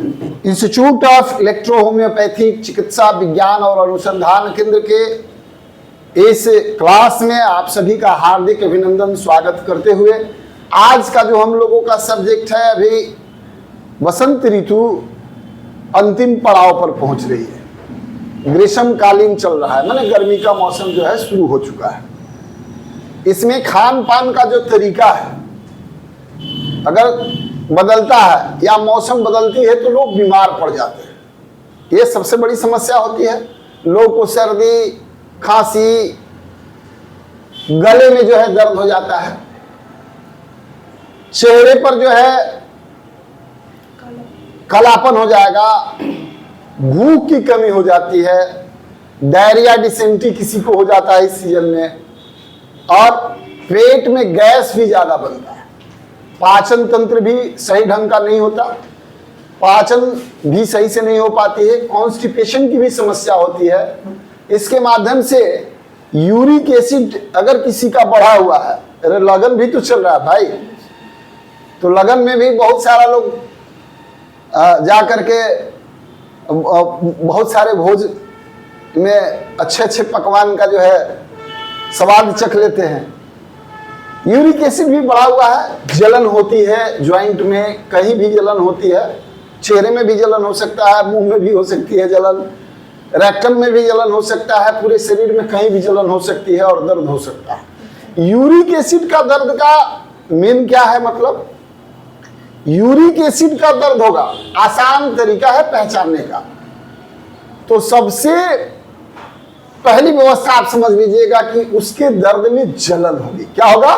Institute of electro homeopathic चिकित्सा विज्ञान और अनुसंधान केंद्र के इस क्लास में आप सभी का हार्दिक अभिनंदन स्वागत करते हुए आज का जो हम लोगों का सब्जेक्ट है, अभी वसंत ऋतु अंतिम पड़ाव पर पहुंच रही है। ग्रीष्मकालीन चल रहा है, माने गर्मी का मौसम जो है शुरू हो चुका है। इसमें खान पान का जो तरीका है अगर बदलता है या मौसम बदलती है तो लोग बीमार पड़ जाते हैं। ये सबसे बड़ी समस्या होती है। लोग को सर्दी, खांसी, गले में जो है दर्द हो जाता है, चेहरे पर जो है कालापन हो जाएगा, भूख की कमी हो जाती है, डायरिया, डिसेंट्री किसी को हो जाता है इस सीजन में, और पेट में गैस भी ज्यादा बनता है। पाचन तंत्र भी सही ढंग का नहीं होता, पाचन भी सही से नहीं हो पाती है, कॉन्स्टिपेशन की भी समस्या होती है। इसके माध्यम से यूरिक एसिड अगर किसी का बढ़ा हुआ है, अरे लगन भी तो चल रहा है भाई, तो लगन में भी बहुत सारा लोग जा करके बहुत सारे भोज में अच्छे अच्छे पकवान का जो है स्वाद चख लेते हैं। यूरिक एसिड भी बढ़ा हुआ है, जलन होती है ज्वाइंट में, कहीं भी जलन होती है, चेहरे में भी जलन हो सकता है, मुंह में भी हो सकती है जलन, रेक्टम में भी जलन हो सकता है, पूरे शरीर में कहीं भी जलन हो सकती है और दर्द हो सकता है। यूरिक एसिड का दर्द का मेन क्या है, मतलब यूरिक एसिड का दर्द होगा, आसान तरीका है पहचानने का। तो सबसे पहली व्यवस्था आप समझ लीजिएगा कि उसके दर्द में जलन होगी। क्या होगा?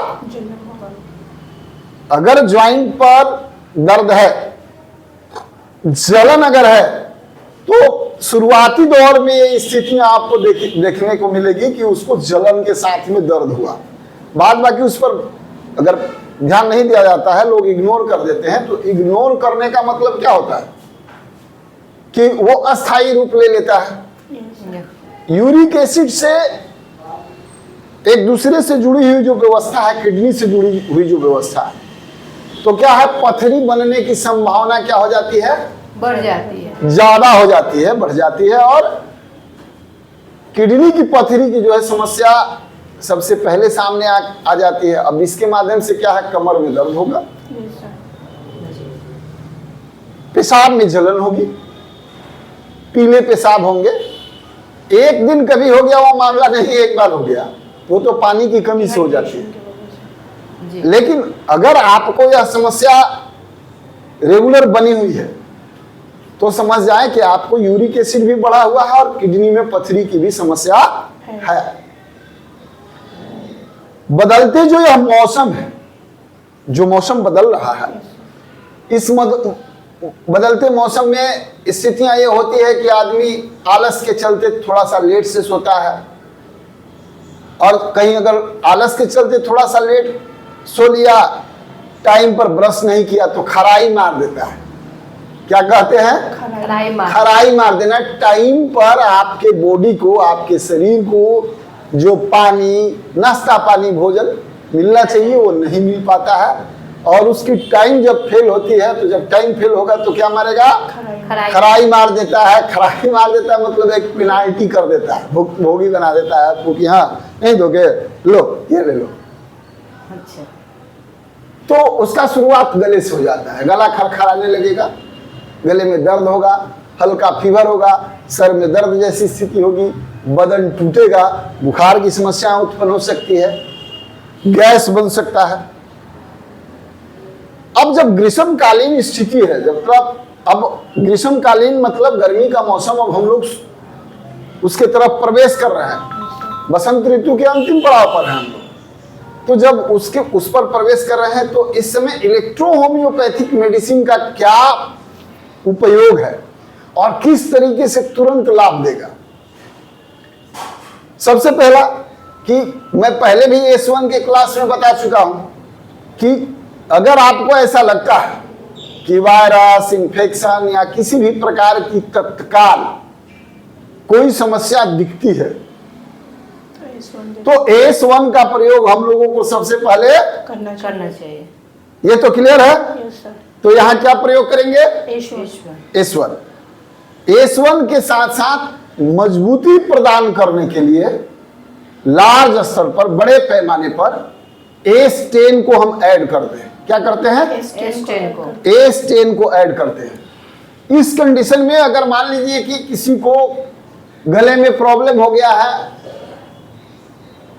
अगर ज्वाइंट पर दर्द है, जलन अगर है, तो शुरुआती दौर में ये स्थितियां आपको देखने को मिलेगी कि उसको जलन के साथ में दर्द हुआ। बाद बाकी उस पर अगर ध्यान नहीं दिया जाता है, लोग इग्नोर कर देते हैं। तो इग्नोर करने का मतलब क्या होता है कि वो अस्थायी रूप ले लेता है। यूरिक एसिड से एक दूसरे से जुड़ी हुई जो व्यवस्था है, किडनी से जुड़ी हुई जो व्यवस्था है, तो क्या है, पथरी बनने की संभावना क्या हो जाती है? बढ़ जाती है, ज्यादा हो जाती है, बढ़ जाती है। और किडनी की पथरी की जो है समस्या सबसे पहले सामने आ जाती है। अब इसके माध्यम से क्या है, कमर में दर्द होगा, पेशाब में जलन होगी, पीले पेशाब होंगे। एक दिन कभी हो गया वो मामला नहीं, एक बार हो गया, वो तो पानी की कमी से हो जाती है। लेकिन अगर आपको यह समस्या रेगुलर बनी हुई है तो समझ जाए कि आपको यूरिक एसिड भी बढ़ा हुआ है और किडनी में पथरी की भी समस्या है। बदलते जो यह मौसम है, जो मौसम बदल रहा है, इस बदलते मौसम में स्थितियां ये होती है कि आदमी आलस के चलते थोड़ा सा लेट से सोता है, और कहीं अगर आलस के चलते थोड़ा सा लेट सो लिया, टाइम पर ब्रश नहीं किया तो खराई मार देता है। क्या कहते हैं? खराई मार देना। टाइम पर आपके बॉडी को, आपके शरीर को जो पानी, नाश्ता पानी, भोजन मिलना चाहिए वो नहीं मिल पाता है, और उसकी टाइम जब फेल होती है, तो जब टाइम फेल होगा तो क्या मारेगा? खराई मार देता है। खराई मार देता है मतलब एक पेनाल्टी कर देता है, भोगी बना देता है आपको कि हाँ नहीं दोगे, लो ये ले लो। अच्छा। तो उसका शुरुआत गले से हो जाता है, गला खरखराने लगेगा, गले में दर्द होगा, हल्का फीवर होगा, सर में दर्द जैसी स्थिति होगी, बदन टूटेगा, बुखार की समस्याएं उत्पन्न हो सकती है, गैस बन सकता है। अब जब ग्रीष्मकालीन स्थिति है, जब तक अब ग्रीष्मकालीन मतलब गर्मी का मौसम, अब हम लोग उसके तरफ प्रवेश कर रहे हैं, बसंत ऋतु के अंतिम पड़ाव पर हैं हम लोग। तो जब उस पर प्रवेश कर रहे हैं तो इस समय इलेक्ट्रो होम्योपैथिक मेडिसिन का क्या उपयोग है और किस तरीके से तुरंत लाभ देगा। सबसे पहला कि मैं पहले भी S1 के क्लास में बता चुका हूं कि अगर आपको ऐसा लगता है कि वायरस, इन्फेक्शन या किसी भी प्रकार की तत्काल कोई समस्या दिखती है तो S1 का प्रयोग हम लोगों को सबसे पहले करना चाहिए। ये तो क्लियर है। तो यहां क्या प्रयोग करेंगे? ईश्वर। S1। S1 के साथ साथ मजबूती प्रदान करने के लिए लार्ज स्तर पर, बड़े पैमाने पर S10 को हम ऐड करते हैं। क्या करते हैं? S10 को। S10 को ऐड करते हैं। इस कंडीशन में अगर मान लीजिए कि किसी को गले में प्रॉब्लम हो गया है,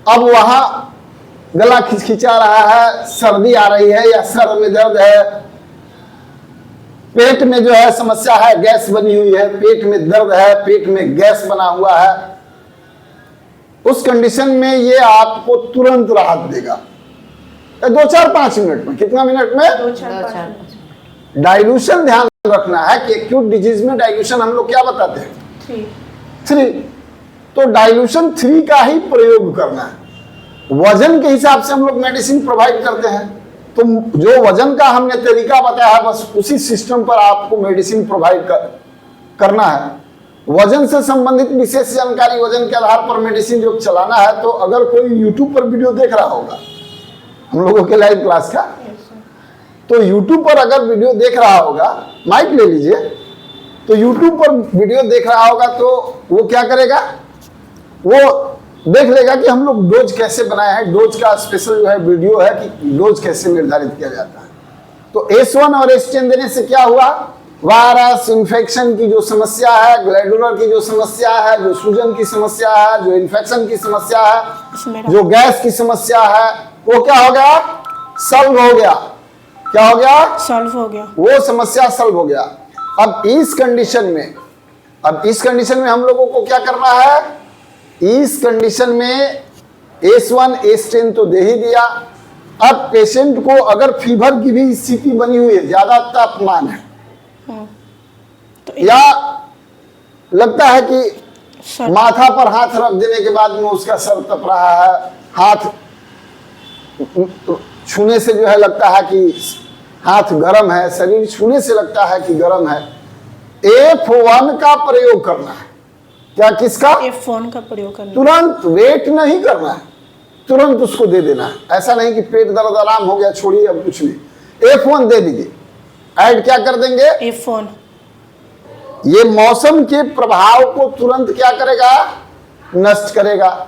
अब वहां गला खिंचा रहा है, सर्दी आ रही है या सर में दर्द है, पेट में जो है समस्या है, गैस बनी हुई है, पेट में दर्द है, पेट में गैस बना हुआ है, उस कंडीशन में ये आपको तुरंत राहत देगा 2-4-5 मिनट में। कितना मिनट में? 2-4-5। डाइल्यूशन ध्यान रखना है कि एक्यूट डिजीज में डाइल्यूशन हम लोग क्या बताते हैं? 3। तो डाइल्यूशन 3 का ही प्रयोग करना है। वजन के हिसाब से हम लोग मेडिसिन प्रोवाइड करते हैं, तो जो वजन का हमने तरीका बताया है बस उसी सिस्टम पर आपको मेडिसिन प्रोवाइड करना है। वजन से संबंधित विशेष जानकारी, वजन के आधार पर मेडिसिन जो चलाना है। तो अगर कोई YouTube पर वीडियो देख रहा होगा हम लोगों के लाइव क्लास का, तो YouTube पर अगर वीडियो देख रहा होगा, माइक ले लीजिए, तो YouTube पर वीडियो देख रहा होगा तो वो क्या करेगा? वो देख लेगा कि हम लोग डोज कैसे बनाए हैं। डोज का स्पेशल जो है वीडियो है कि डोज कैसे निर्धारित किया जाता है। तो S1 और S10 देने से क्या हुआ? वायरस इन्फेक्शन की जो समस्या है, ग्लैंडुलर की जो समस्या है, जो सूजन की समस्या है, जो इन्फेक्शन की समस्या है, जो गैस की समस्या है, वो क्या हो गया? सॉल्व हो गया। क्या हो गया? सॉल्व हो गया। वो समस्या सॉल्व हो गया। अब इस कंडीशन में हम लोगों को क्या करना है? इस कंडीशन में S1 S10 तो दे ही दिया। अब पेशेंट को अगर फीवर की भी स्थिति बनी हुई है, ज्यादा तापमान है, तो या लगता है कि माथा पर हाथ रख देने के बाद में उसका सर तप रहा है, हाथ छूने से जो है लगता है कि हाथ गर्म है, शरीर छूने से लगता है कि गर्म है, F1 का प्रयोग करना है। क्या? किसका? F1 का प्रयोग करना। तुरंत वेट नहीं करना है, तुरंत उसको दे देना है। ऐसा नहीं कि पेट दर्द आराम हो गया छोड़िए अब कुछ नहीं, F1 दे दीजिए। ऐड क्या कर देंगे? F1। ये मौसम के प्रभाव को तुरंत क्या करेगा? नष्ट करेगा।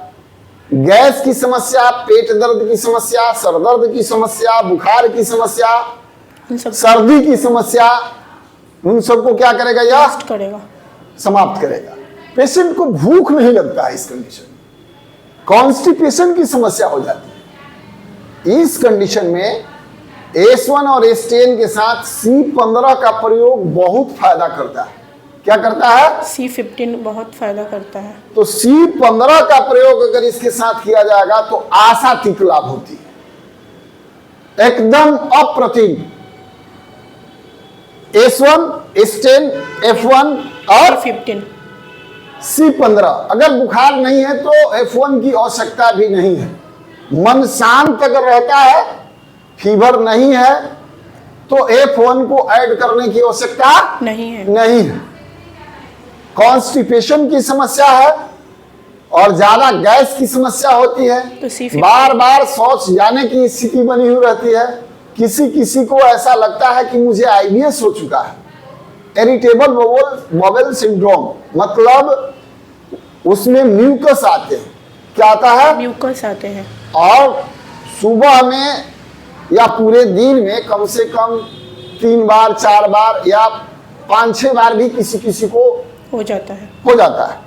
गैस की समस्या, पेट दर्द की समस्या, सर दर्द की समस्या, बुखार की समस्या, सर्दी की समस्या, उन सबको क्या करेगा? या करेगा, समाप्त करेगा। पेशेंट को भूख नहीं लगता है इस कंडीशन में, कॉन्स्टिपेशन की समस्या हो जाती है। इस कंडीशन में S1 और S10 के साथ C15 का प्रयोग बहुत फायदा करता है। क्या करता है? C15 बहुत फायदा करता है। तो C15 का प्रयोग अगर इसके साथ किया जाएगा तो आशातीत लाभ होती है, एकदम अप्रतिम। S1 S10 F1 और C15। अगर बुखार नहीं है तो F1 की आवश्यकता भी नहीं है। मन शांत अगर रहता है, फीवर नहीं है, तो F1 को ऐड करने की आवश्यकता नहीं है। कॉन्स्टिपेशन की समस्या है और ज्यादा गैस की समस्या होती है, तो बार बार शौच जाने की स्थिति बनी हुई रहती है। किसी को ऐसा लगता है कि मुझे IBS हो चुका है, इरिटेबल बॉवेल सिंड्रोम, मतलब उसमें म्यूकस आते हैं। क्या आता है? म्यूकस आते हैं। और सुबह में या पूरे दिन में कम से कम 3 बार 4 बार या 5-6 बार भी किसी को हो जाता है।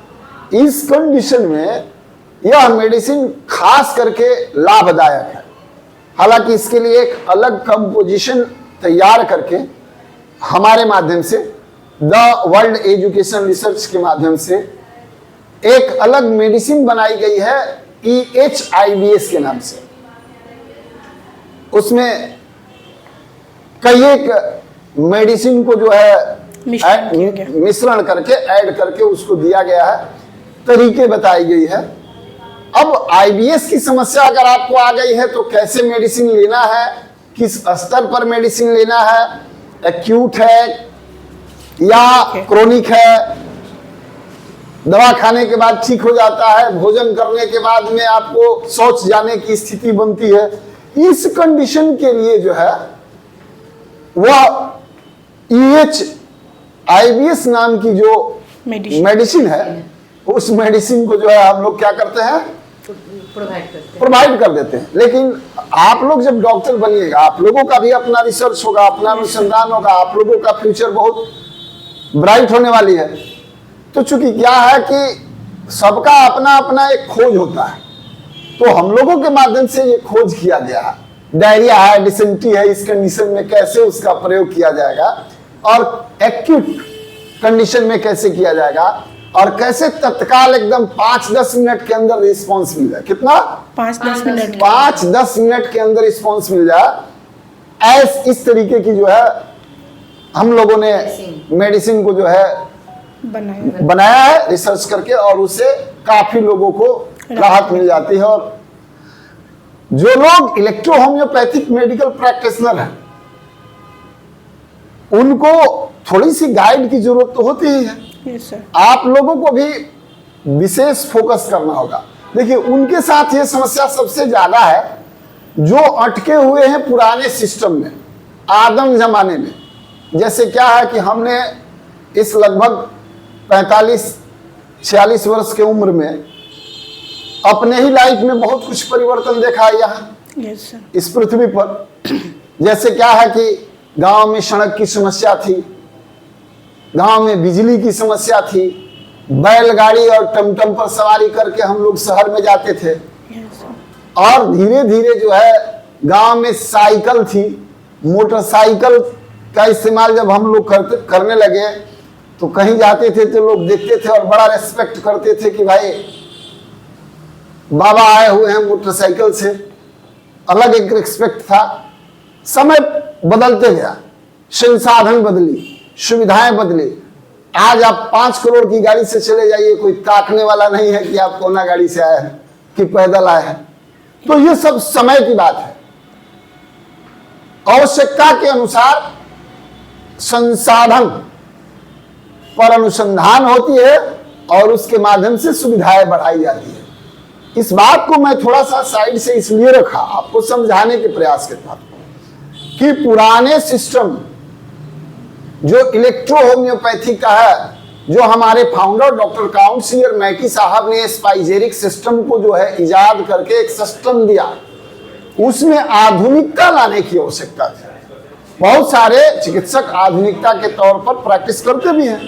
इस कंडीशन में यह मेडिसिन खास करके लाभदायक है। हालांकि इसके लिए एक अलग कंपोजिशन तैयार करके हमारे माध्यम से, द वर्ल्ड एजुकेशन रिसर्च के माध्यम से एक अलग मेडिसिन बनाई गई है EHIBS के नाम से। उसमें कई एक मेडिसिन को जो है मिश्रण करके ऐड करके उसको दिया गया है, तरीके बताई गई है। अब IBS की समस्या अगर आपको आ गई है तो कैसे मेडिसिन लेना है, किस स्तर पर मेडिसिन लेना है, एक्यूट है या क्रोनिक है, दवा खाने के बाद ठीक हो जाता है, भोजन करने के बाद में आपको शौच जाने की स्थिति बनती है, इस कंडीशन के लिए जो है वह EHIVS नाम की जो मेडिसिन है, उस मेडिसिन को जो है हम लोग क्या करते हैं, प्रोवाइड कर देते हैं। लेकिन आप लोग जब डॉक्टर बनिएगा, आप लोगों का भी अपना रिसर्च होगा, अपना अनुसंधान होगा, आप लोगों का फ्यूचर बहुत ब्राइट होने वाली है। तो चूंकि क्या है कि सबका अपना अपना एक खोज होता है, तो हम लोगों के माध्यम से ये खोज किया गया है। डायरिया है, डिसेंट्री है, इस कंडीशन में कैसे उसका प्रयोग किया जाएगा और एक्यूट कंडीशन में कैसे किया जाएगा और कैसे तत्काल एकदम 5-10 मिनट के अंदर रिस्पॉन्स मिल जाए। कितना? 5-10 मिनट के अंदर रिस्पॉन्स मिल जाए। इस तरीके की जो है हम लोगों ने मेडिसिन को जो है बनाया है रिसर्च करके, और उससे काफी लोगों को राहत मिल जाती है। और जो लोग इलेक्ट्रो होम्योपैथिक मेडिकल प्रैक्टिशनर हैं, उनको थोड़ी सी गाइड की जरूरत तो होती ही है। Yes, sir. आप लोगों को भी विशेष फोकस करना होगा। देखिए, उनके साथ ये समस्या सबसे ज्यादा है जो अटके हुए हैं पुराने सिस्टम में, आदम जमाने में। जैसे क्या है कि हमने इस लगभग 45-46 वर्ष के उम्र में अपने ही लाइफ में बहुत कुछ परिवर्तन देखा है यहाँ Yes, sir. इस पृथ्वी पर। जैसे क्या है कि गांव में सड़क की समस्या थी, गांव में बिजली की समस्या थी, बैलगाड़ी और टमटम पर सवारी करके हम लोग शहर में जाते थे। Yes, sir. और धीरे धीरे जो है गांव में साइकिल थी, मोटरसाइकिल का इस्तेमाल जब हम लोग करने लगे, तो कहीं जाते थे तो लोग देखते थे और बड़ा रेस्पेक्ट करते थे कि भाई बाबा आए हुए हैं मोटरसाइकिल से, अलग एक रिस्पेक्ट था। समय बदलते गया, संसाधन बदली, सुविधाएं बदली। आज आप 5 करोड़ की गाड़ी से चले जाइए, कोई ताकने वाला नहीं है कि आप कौन गाड़ी से आए हैं कि पैदल आए हैं। तो ये सब समय की बात है। आवश्यकता के अनुसार संसाधन पर अनुसंधान होती है और उसके माध्यम से सुविधाएं बढ़ाई जाती है। इस बात को मैं थोड़ा सा साइड से इसलिए रखा, आपको समझाने के प्रयास के तहत, कि पुराने सिस्टम जो इलेक्ट्रो होम्योपैथी का है, जो हमारे फाउंडर डॉक्टर काउंसिलर मैकी साहब ने स्पाइजेरिक सिस्टम को जो है इजाद करके एक सिस्टम दिया, उसमें आधुनिकता लाने की आवश्यकता थी। बहुत सारे चिकित्सक आधुनिकता के तौर पर प्रैक्टिस करते भी हैं,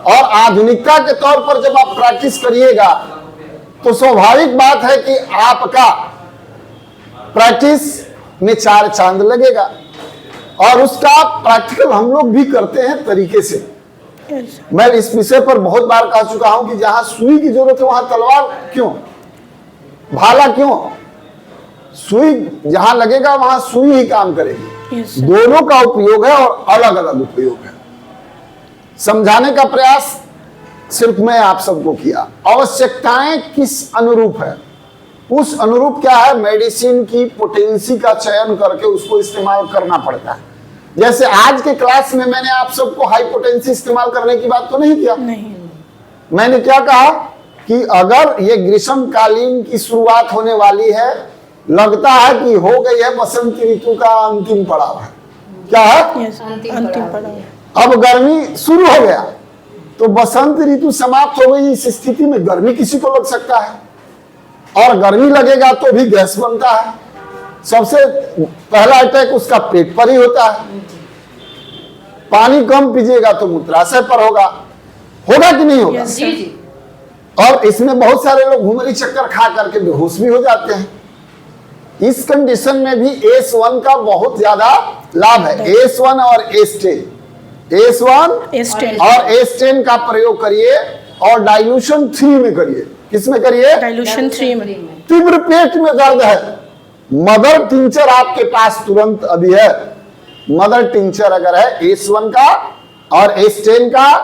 और आधुनिकता के तौर पर जब आप प्रैक्टिस करिएगा तो स्वाभाविक बात है कि आपका प्रैक्टिस में 4 चांद लगेगा। और उसका प्रैक्टिकल हम लोग भी करते हैं तरीके से। Yes, sir. मैं इस विषय पर बहुत बार कह चुका हूं कि जहां सुई की जरूरत है वहां तलवार क्यों, भाला क्यों? सुई जहां लगेगा वहां सुई ही काम करेगी। Yes, sir. दोनों का उपयोग है और अलग अलग उपयोग है। समझाने का प्रयास सिर्फ मैं आप सबको किया। आवश्यकताएं किस अनुरूप है, उस अनुरूप क्या है, मेडिसिन की पोटेंसी का चयन करके उसको इस्तेमाल करना पड़ता है। जैसे आज के क्लास में मैंने आप सबको हाई पोटेंसी इस्तेमाल करने की बात तो नहीं किया। नहीं। मैंने क्या कहा कि अगर ये ग्रीष्मकालीन की शुरुआत होने वाली है, लगता है कि हो गई है बसंत ऋतु का अंतिम पड़ाव है। क्या है? Yes, अंतिम पड़ाव। अब गर्मी शुरू हो गया, तो बसंत ऋतु समाप्त हो गई। इस स्थिति में गर्मी किसी को लग सकता है, और गर्मी लगेगा तो भी गैस बनता है। सबसे पहला अटैक उसका पेट पर ही होता है। पानी कम पीजिएगा तो मूत्राशय पर होगा कि नहीं होगा? Yes, जी जी। और इसमें बहुत सारे लोग घुमरी चक्कर खा करके बेहोश भी हो जाते हैं। इस कंडीशन में भी S1 का बहुत ज्यादा लाभ है। S1 और S10, S1 S10 और S10 का प्रयोग करिए, और डाइल्यूशन 3 में करिए। किसमें करिए? डाइल्यूशन 3 में। तीव्र पेट में दर्द है, मदर टिंचर आपके पास तुरंत अभी है। मदर टिंचर अगर है S1 का और S10 का,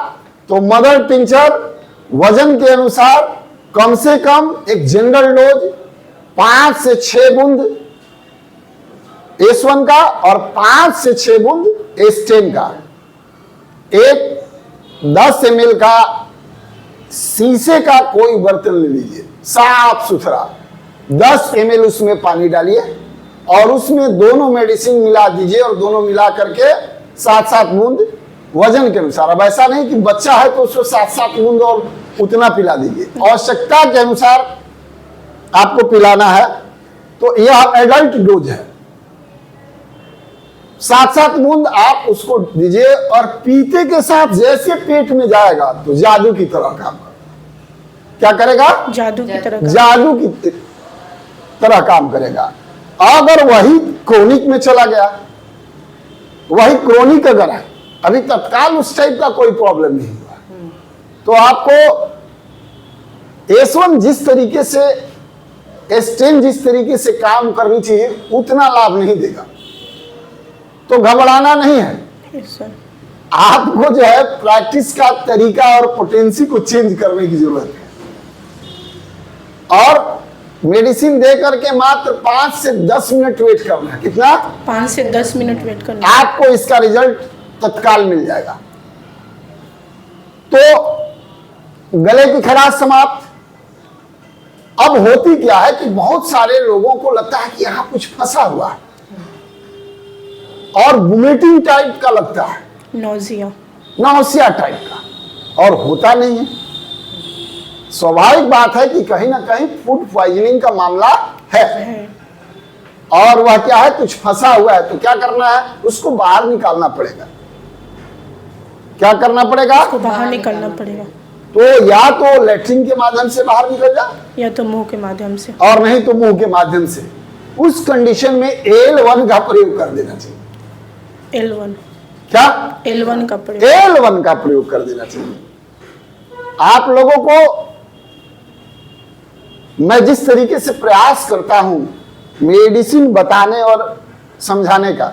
तो मदर टिंचर वजन के अनुसार कम से कम एक जनरल डोज 5 से 6 बूंद S1 का और 5 से 6 बूंद S10 का। एक 10 ml का शीशे का कोई बर्तन ले लीजिए, साफ सुथरा, 10 ml उसमें पानी डालिए और उसमें दोनों मेडिसिन मिला दीजिए, और दोनों मिला करके 7-7 बूंद वजन के अनुसार। अब ऐसा नहीं कि बच्चा है तो उसको 7-7 बूंद और उतना पिला दीजिए, आवश्यकता के अनुसार आपको पिलाना है। तो यह एडल्ट डोज है, 7-7 बूंद आप उसको दीजिए और पीते के साथ जैसे पेट में जाएगा तो जादू की तरह काम करेगा। क्या करेगा? जादू की तरह जादू की तरह काम करेगा। अगर वही क्रोनिक में चला गया, वही क्रोनिक अगर है, अभी तत्काल उस टाइप का कोई प्रॉब्लम नहीं हुआ, तो आपको S1 जिस तरीके से, S10 जिस तरीके से काम करनी चाहिए उतना लाभ नहीं देगा। तो घबराना नहीं है, यस सर। आपको जो है प्रैक्टिस का तरीका और पोटेंसी को चेंज करने की जरूरत है। और मेडिसिन दे करके मात्र 5 से 10 मिनट वेट करना है। कितना? 5 से 10 मिनट वेट करना। आपको इसका रिजल्ट तत्काल मिल जाएगा। तो गले की खराश समाप्त। अब होती क्या है कि बहुत सारे लोगों को लगता है कि यहां कुछ फंसा हुआ है और वोमिटिंग टाइप का लगता है, नौसिया टाइप का, और होता नहीं है। स्वाभाविक बात है कि कहीं ना कहीं फूड पॉइजनिंग का मामला है और वह क्या है, कुछ फंसा हुआ है। तो क्या करना है? उसको बाहर निकालना पड़ेगा। क्या करना पड़ेगा? उसको बाहर निकालना पड़ेगा। तो या तो लेट्रिन के माध्यम से बाहर निकल जा, या तो मुंह के माध्यम से, और नहीं तो मुंह के माध्यम से। उस कंडीशन में L1 का प्रयोग कर देना चाहिए। L1, क्या? L1 का प्रयोग, L1 का प्रयोग कर देना चाहिए। आप लोगों को मैं जिस तरीके से प्रयास करता हूं मेडिसिन बताने और समझाने का,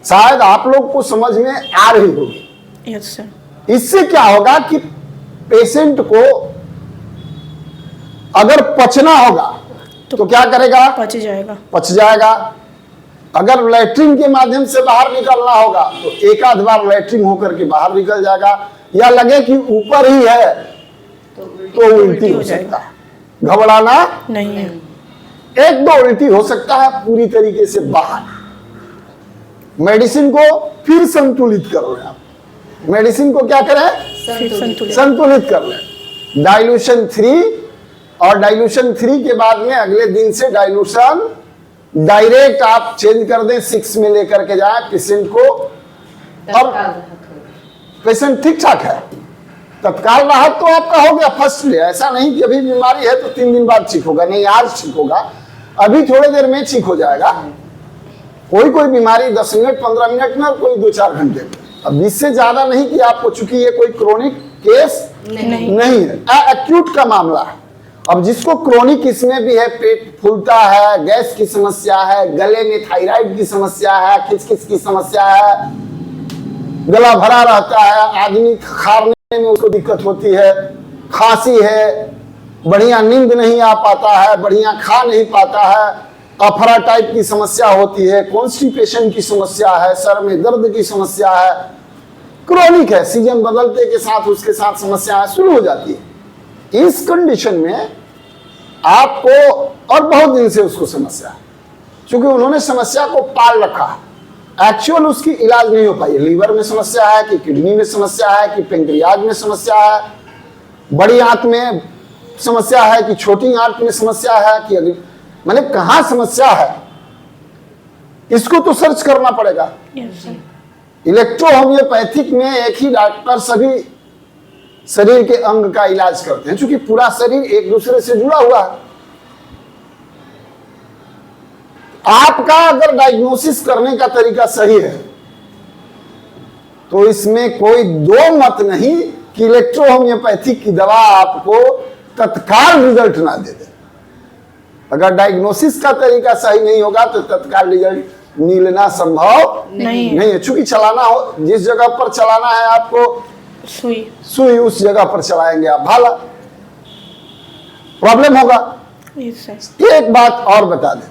शायद आप लोग को समझ में आ रही होगी। Yes sir. इससे क्या होगा कि पेशेंट को अगर पचना होगा तो क्या करेगा? पच जाएगा। पच जाएगा। अगर लैट्रिन के माध्यम से बाहर निकलना होगा तो एक आध बार लैट्रिन होकर के बाहर निकल जाएगा, या लगे कि ऊपर ही है तो उल्टी हो सकता है। घबराना नहीं है। 1-2 उल्टी हो सकता है, पूरी तरीके से बाहर। मेडिसिन को फिर संतुलित कर रहे हैं आप। मेडिसिन को क्या करें? फिर संतुलित। संतुलित कर लें। डाइल्यूशन 3, और डाइल्यूशन 3 के बाद में अगले दिन से डाइल्यूशन डायरेक्ट आप चेंज कर दें, 6 में लेकर के जाए पेशेंट को। और पेशेंट ठीक ठाक है, तत्काल राहत तो आपका हो गया फर्स्ट डे। ऐसा नहीं कि अभी बीमारी है तो 3 दिन बाद ठीक होगा, नहीं, आज ठीक होगा, अभी थोड़ी देर में ठीक हो जाएगा। कोई कोई बीमारी 10 मिनट 15 मिनट में, और कोई 2-4 घंटे में। अब इससे ज्यादा नहीं कि आपको, चूंकि ये कोई क्रोनिक केस नहीं है, एक्यूट का मामला है। अब जिसको क्रोनिक इसमें भी है, पेट फूलता है, गैस की समस्या है, गले में थायराइड की समस्या है, खिचखिच की समस्या है, गला भरा रहता है, आदमी खारने में उसको दिक्कत होती है, खांसी है, बढ़िया नींद नहीं आ पाता है, बढ़िया खा नहीं पाता है, अफरा टाइप की समस्या होती है, कॉन्स्टिपेशन की समस्या है, सर में दर्द की समस्या है, क्रोनिक है, सीजन बदलते के साथ उसके साथ समस्याएं शुरू हो जाती है। इस कंडीशन में आपको, और बहुत दिन से उसको समस्या है, क्योंकि उन्होंने समस्या को पाल रखा है, एक्चुअल उसकी इलाज नहीं हो पाई। लीवर में समस्या है कि किडनी में समस्या है कि पेंक्रियाज में समस्या है, बड़ी आंत में समस्या है कि छोटी आंत में समस्या है, कि मैंने कहा समस्या है, इसको तो सर्च करना पड़ेगा। Yes sir. इलेक्ट्रो होम्योपैथिक में एक ही डॉक्टर सभी शरीर के अंग का इलाज करते हैं, क्योंकि पूरा शरीर एक दूसरे से जुड़ा हुआ है। आपका अगर डायग्नोसिस करने का तरीका सही है तो इसमें कोई दो मत नहीं कि इलेक्ट्रो होम्योपैथिक की दवा आपको तत्काल रिजल्ट ना दे दे। अगर डायग्नोसिस का तरीका सही नहीं होगा तो तत्काल रिजल्ट मिलना संभव नहीं है। चूंकि चलाना हो, जिस जगह पर चलाना है आपको सुई उस जगह पर चलाएंगे आप, भाला प्रॉब्लम होगा। एक बात और बता दें,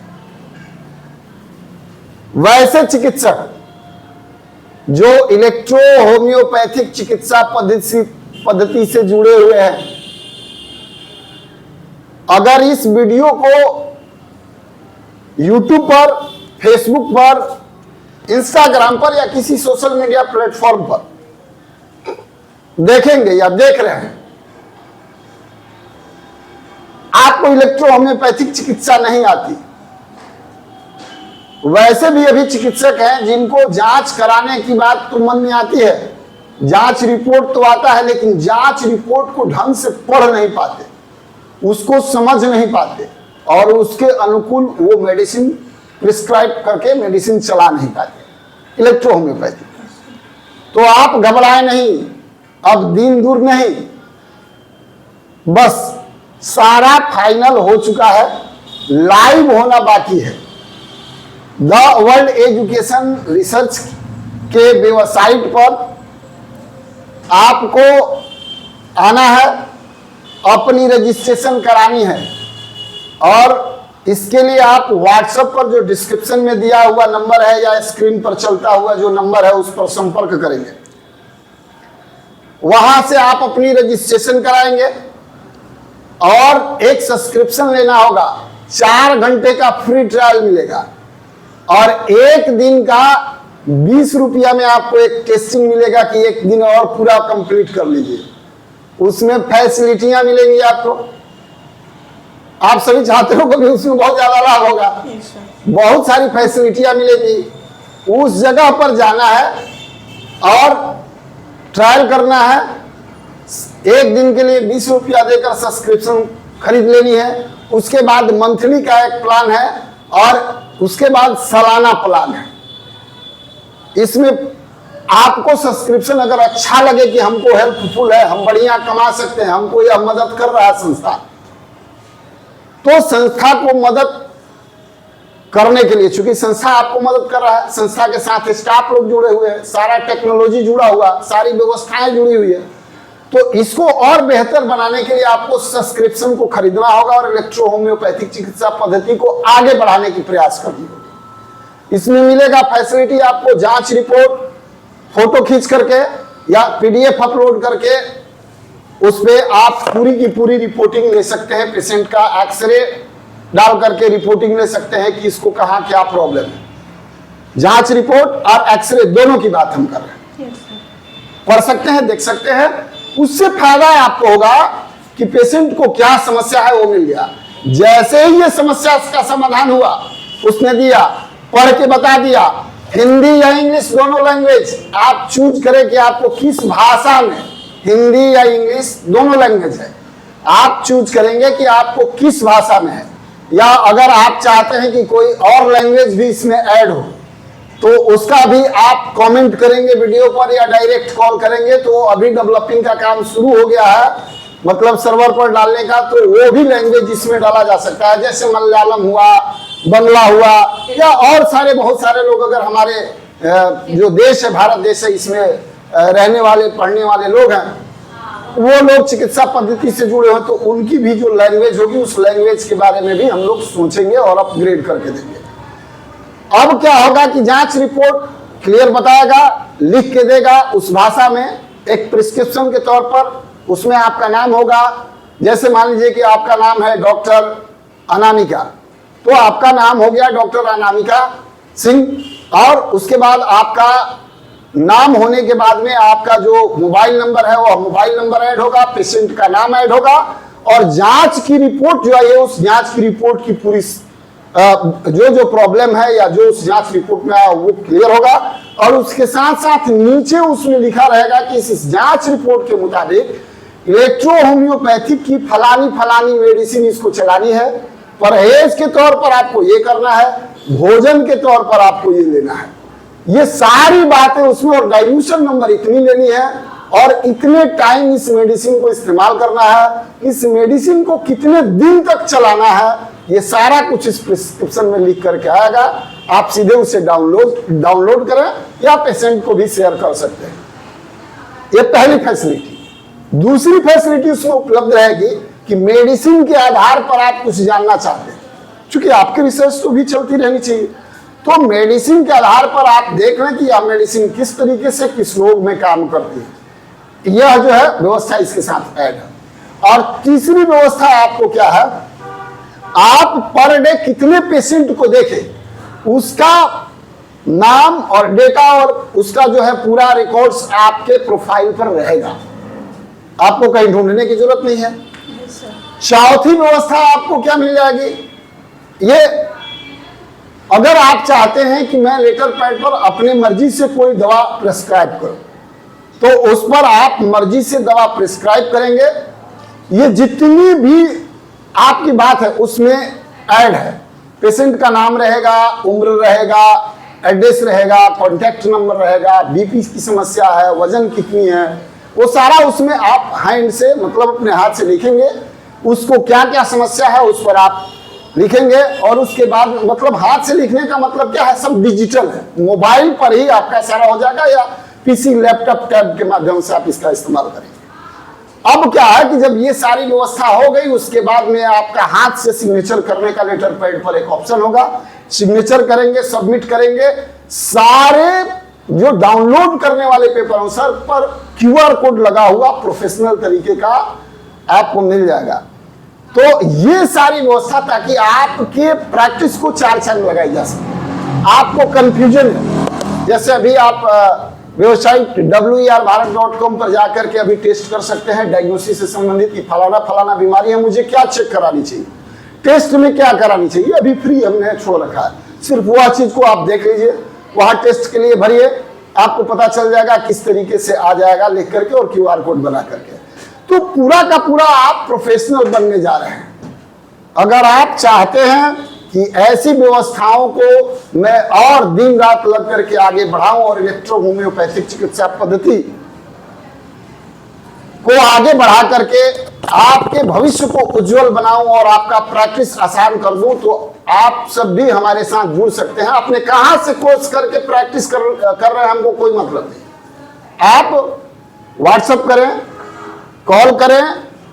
वैसे चिकित्सक जो इलेक्ट्रो होम्योपैथिक चिकित्सा पद्धति से जुड़े हुए हैं, अगर इस वीडियो को YouTube पर, फेसबुक पर इंस्टाग्राम पर या किसी सोशल मीडिया प्लेटफॉर्म पर देखेंगे या देख रहे हैं, आपको इलेक्ट्रो होम्योपैथिक चिकित्सा नहीं आती। वैसे भी अभी चिकित्सक हैं जिनको जांच कराने की बात तो मन में आती है, जांच रिपोर्ट तो आता है, लेकिन जांच रिपोर्ट को ढंग से पढ़ नहीं पाते, उसको समझ नहीं पाते और उसके अनुकूल वो मेडिसिन प्रिस्क्राइब करके मेडिसिन चला नहीं पाते इलेक्ट्रो होम्योपैथी। तो आप घबराए नहीं, अब दिन दूर नहीं, बस सारा फाइनल हो चुका है, लाइव होना बाकी है। द वर्ल्ड एजुकेशन रिसर्च के वेबसाइट पर आपको आना है, अपनी रजिस्ट्रेशन करानी है और इसके लिए आप व्हाट्सएप पर जो डिस्क्रिप्शन में दिया हुआ नंबर है या स्क्रीन पर चलता हुआ जो नंबर है उस पर संपर्क करेंगे, वहां से आप अपनी रजिस्ट्रेशन कराएंगे और एक सब्सक्रिप्शन लेना होगा। 4 घंटे का फ्री ट्रायल मिलेगा और 1 दिन का 20 रुपया में आपको एक टेस्टिंग मिलेगा कि 1 दिन और पूरा कंप्लीट कर लीजिए। उसमें फैसिलिटियां मिलेंगी आपको, आप सभी छात्रों को भी उसमें बहुत ज्यादा लाभ होगा, बहुत सारी फैसिलिटियां मिलेंगी। उस जगह पर जाना है और ट्रायल करना है, 1 दिन के लिए 20 रुपया देकर सब्सक्रिप्शन खरीद लेनी है। उसके बाद मंथली का एक प्लान है और उसके बाद सालाना प्लान है। इसमें आपको सब्सक्रिप्शन अगर अच्छा लगे कि हमको हेल्पफुल है, हम बढ़िया कमा सकते हैं, हमको यह मदद कर रहा है संस्था, तो संस्था को मदद करने के लिए, चूंकि संस्था आपको मदद कर रहा है, संस्था के साथ स्टाफ लोग जुड़े हुए हैं, सारा टेक्नोलॉजी जुड़ा हुआ, सारी व्यवस्थाएं जुड़ी हुई है, तो इसको और बेहतर बनाने के लिए आपको सब्सक्रिप्शन को खरीदना होगा और इलेक्ट्रो होम्योपैथिक चिकित्सा पद्धति को आगे बढ़ाने की प्रयास करनी होगी। इसमें मिलेगा फैसिलिटी, आपको जांच रिपोर्ट फोटो खींच करके या पीडीएफ अपलोड करके उस पे आप पूरी की पूरी रिपोर्टिंग ले सकते हैं, पेशेंट का एक्सरे डाल करके रिपोर्टिंग ले सकते हैं कि इसको कहाँ क्या प्रॉब्लम है। जांच रिपोर्ट और एक्सरे दोनों की बात हम कर रहे हैं, पढ़ सकते हैं, देख सकते हैं। उससे फायदा आपको होगा कि पेशेंट को क्या समस्या है वो मिल गया, जैसे ही ये समस्या का समाधान हुआ उसने दिया, पढ़ के बता दिया, हिंदी या इंग्लिश दोनों लैंग्वेज आप चूज करें कि आपको किस भाषा में, हिंदी या इंग्लिश दोनों लैंग्वेज है, आप चूज करेंगे कि आपको किस भाषा में है, या अगर आप चाहते हैं कि कोई और लैंग्वेज भी इसमें ऐड हो तो उसका भी आप कमेंट करेंगे वीडियो पर या डायरेक्ट कॉल करेंगे। तो अभी डेवलपिंग का काम शुरू हो गया है, मतलब सर्वर पर डालने का, तो वो भी लैंग्वेज इसमें डाला जा सकता है, जैसे मलयालम हुआ, बंगला हुआ, या और सारे बहुत सारे लोग अगर हमारे जो देश है, भारत देश है, इसमें रहने वाले पढ़ने वाले लोग हैं, वो लोग चिकित्सा पद्धति से जुड़े हो तो उनकी भी जो लैंग्वेज होगी उस लैंग्वेज के बारे में भी हम लोग सोचेंगे और अपग्रेड करके देंगे। अब क्या होगा कि जांच रिपोर्ट क्लियर बताएगा, लिख के देगा उस भाषा में, एक प्रिस्क्रिप्शन के तौर पर उसमें आपका नाम होगा। जैसे मान लीजिए कि आपका नाम है डॉक्टर अनामिका, तो आपका नाम हो गया डॉक्टर अनामिका सिंह, और उसके बाद आपका नाम होने के बाद में आपका जो मोबाइल नंबर है वो मोबाइल नंबर ऐड होगा, पेशेंट का नाम ऐड होगा और जांच की रिपोर्ट जो है उस जांच की रिपोर्ट की पूरी जो प्रॉब्लम है या जो उस जांच रिपोर्ट में आया वो क्लियर होगा। और उसके साथ साथ नीचे उसमें लिखा रहेगा कि इस जांच रिपोर्ट के मुताबिक इलेक्ट्रो होम्योपैथिक की फलानी फलानी मेडिसिन इसको चलानी है, परहेज के तौर पर आपको ये करना है, भोजन के तौर पर आपको ये लेना है, ये सारी बातें उसमें, और डाइल्यूशन नंबर इतनी लेनी है और इतने टाइम इस मेडिसिन को इस्तेमाल करना है, इस मेडिसिन को कितने दिन तक चलाना है, ये सारा कुछ इस प्रिस्क्रिप्शन में लिख करके आएगा। आप सीधे उसे डाउनलोड करें या पेशेंट को भी शेयर कर सकते हैं। ये पहली फैसिलिटी। दूसरी फैसिलिटी उसमें उपलब्ध रहेगी कि मेडिसिन के आधार पर आप कुछ जानना चाहते हैं, क्योंकि आपकी रिसर्च तो भी चलती रहनी चाहिए, तो मेडिसिन के आधार पर आप देख रहे हैं कि यह मेडिसिन किस तरीके से किस रोग में काम करती है, यह जो है व्यवस्था इसके साथ ऐड है। और तीसरी व्यवस्था आपको क्या है, आप पर डे कितने पेशेंट को देखें उसका नाम और डेटा और उसका जो है पूरा रिकॉर्ड्स आपके प्रोफाइल पर रहेगा, आपको कहीं ढूंढने की जरूरत नहीं है। चौथी व्यवस्था आपको क्या मिल जाएगी, ये अगर आप चाहते हैं कि मैं लेटर पैड पर अपनी मर्जी से कोई दवा प्रिस्क्राइब करूं, तो उस पर आप मर्जी से दवा प्रिस्क्राइब करेंगे। ये जितनी भी आपकी बात है उसमें ऐड है, पेशेंट का नाम रहेगा, उम्र रहेगा, एड्रेस रहेगा, कॉन्टैक्ट नंबर रहेगा, बीपी की समस्या है, वजन कितनी है, वो सारा उसमें आप हैंड से मतलब अपने हाथ से लिखेंगे, उसको क्या क्या समस्या है उस पर आप लिखेंगे। और उसके बाद मतलब हाथ से लिखने का मतलब क्या है, सब डिजिटल है, मोबाइल पर ही आपका सारा हो जाएगा या पीसी लैपटॉप टैब के माध्यम से आप इसका इस्तेमाल करेंगे। अब क्या है कि जब ये सारी व्यवस्था हो गई, उसके बाद में आपका हाथ से सिग्नेचर करने का लेटर पैड पर एक ऑप्शन होगा, सिग्नेचर करेंगे, सबमिट करेंगे, सारे जो डाउनलोड करने वाले पेपर हैं सर पर क्यूआर कोड लगा हुआ प्रोफेशनल तरीके का आपको मिल जाएगा। तो ये सारी व्यवस्था ताकि आपके प्रैक्टिस को चार चांद लगाई जा सके। आपको कंफ्यूजन है, जैसे अभी आप वेबसाइट WERbharat.com पर जाकर के अभी टेस्ट कर सकते हैं डायग्नोसिस से संबंधित कि फलाना फलाना बीमारी है, मुझे क्या चेक करानी चाहिए, टेस्ट में क्या करानी चाहिए, अभी फ्री हमने छोड़ रखा है, सिर्फ वह चीज को आप देख लीजिए, वहां टेस्ट के लिए भरिए, आपको पता चल जाएगा किस तरीके से आ जाएगा लिख करके और क्यूआर कोड बना करके। तो पूरा का पूरा आप प्रोफेशनल बनने जा रहे हैं। अगर आप चाहते हैं कि ऐसी व्यवस्थाओं को मैं और दिन रात लग करके आगे बढ़ाऊं और इलेक्ट्रो होम्योपैथिक चिकित्सा पद्धति को आगे बढ़ा करके आपके भविष्य को उज्जवल बनाऊं और आपका प्रैक्टिस आसान कर दूं, तो आप सब भी हमारे साथ जुड़ सकते हैं। आपने कहां से कोर्स करके प्रैक्टिस कर रहे हैं हमको कोई मतलब नहीं। आप व्हाट्सएप करें, कॉल करें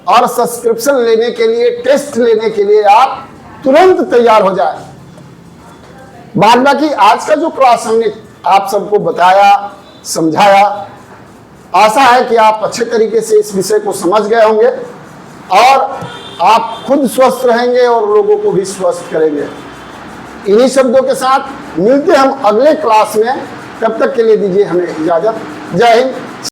और सब्सक्रिप्शन लेने के लिए, टेस्ट लेने के लिए आप तुरंत तैयार हो जाए। बाद बाकी आज का जो क्लास हमने आप सबको बताया, समझाया, आशा है कि आप अच्छे तरीके से इस विषय को समझ गए होंगे और आप खुद स्वस्थ रहेंगे और लोगों को भी स्वस्थ करेंगे। इन्हीं शब्दों के साथ मिलते हम अगले क्लास में, तब तक के लिए दीजिए हमें इजाजत। जय हिंद।